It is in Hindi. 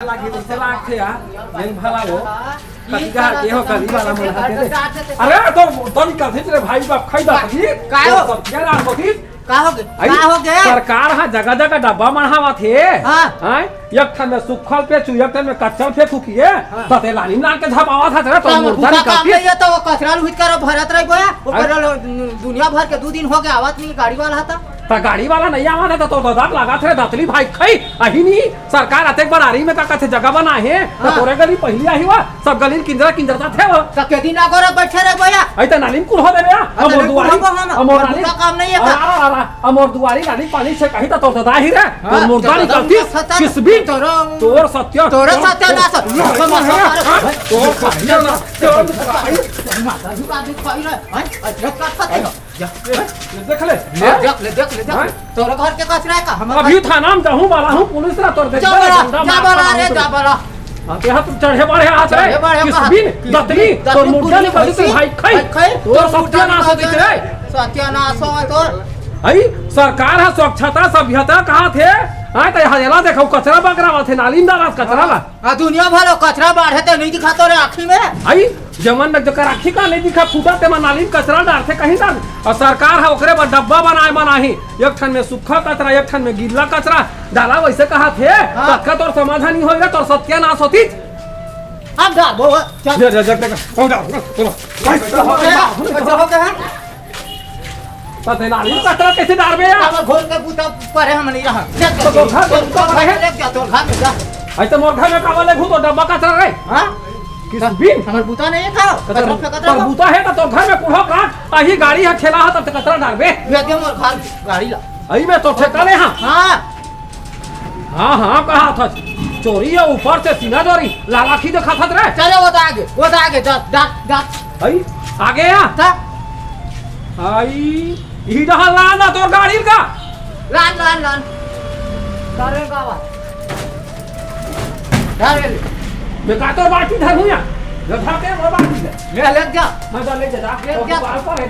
लागी तो लाख थे यार नहीं भला वो कतिका के हो करी वाला मन हाथे अरे तो निकल थे तेरे भाई बाप खाई दा की काय हो क्या नाम होती का हो गया सरकार हा जगह जगह डब्बा मढ़ावा थे हां एक ठन में सुखल पे चु एक ठन में कच्चल पे फुकिए तते लानी नाल के झपावा था तेरा तो मुर्दा निकलती है तो कचरा लुहित कर भरत रह गया ऊपर दुनिया भर के 2 दिन हो गया आवत नहीं गाड़ी वाला था तो गाड़ी वाला नहीं आवा था तो दांत लगा थे दातली भाई खाई अही नहीं सरकार अते बनारी में का कथे जगह बना है तो तोरे गली पहली आई हुआ सब गली किंजरा किंजरता थे वो तो के दिन आगोरा बैठे रह गया आई तो नालीम कुल हो देबे अमोर दुआरी अमोर नाली का काम नहीं है अरे अमोर दुआरी नाली पानी से कहीं तो दादा ही रे तो मुर्दा निकलती किस भी तोर सत्य ना सर तोर सत्य ना माता जी का दिखाई रहा है देख ले देख ले तोरा घर के कचरा का हम अभी थाना में जाऊं वाला हूं पुलिस रा तोर देख जा बड़ा ते हाथ चढ़े बड़े हाथ रे किस बिन दतली तोर मुर्दा निकल से भाई खाई तोर सत्यानाश होती रे सत्यानाश हो तोर आई सरकार है स्वच्छता सभ्यता कहां थे हां तो हजेला देखो कचरा बकरा थे नाली में डाला कचरा ला दुनिया भर कचरा बाढ़े तो नहीं दिखा तोरे आँखी में आई जमन न जकर आँखी का नहीं दिखा फूटा ते नाली में कचरा डालते कहीं डाल और सरकार है ओकरे पर डब्बा बनाही एक ठन में सूखा कचरा एक ठन में गीला कचरा डाला वैसे कहा थे तक तोर समाधान नहीं होएगा तोर सत्यानाश होती अब जा वो हो गया पता नाली में कचरा कैसे डालबे यार घोर के बूता पर हम नहीं रहा आई तो मोर घर में कावले घू तो डब्बा कचरा रे हां किस बिन हमर बूता नहीं था तर बूता है तो घर में कुढ़ो का आही गाड़ी है ठेला है तब कचरा डालबे दे मोर घर गाड़ी ला आई में तो ठेकाले हां हां हां कहा था चोरी है ऊपर से सीना चोरी लालाखी देखा था रे चले वो तो आगे डाट आई आगे आ था आई ई डहा लाना तोर गाड़ी का लान तारे गावा डाले बेका तो बाटी धरुया लगा के वो बाटी ले जा मैं ले जा ले जा पर है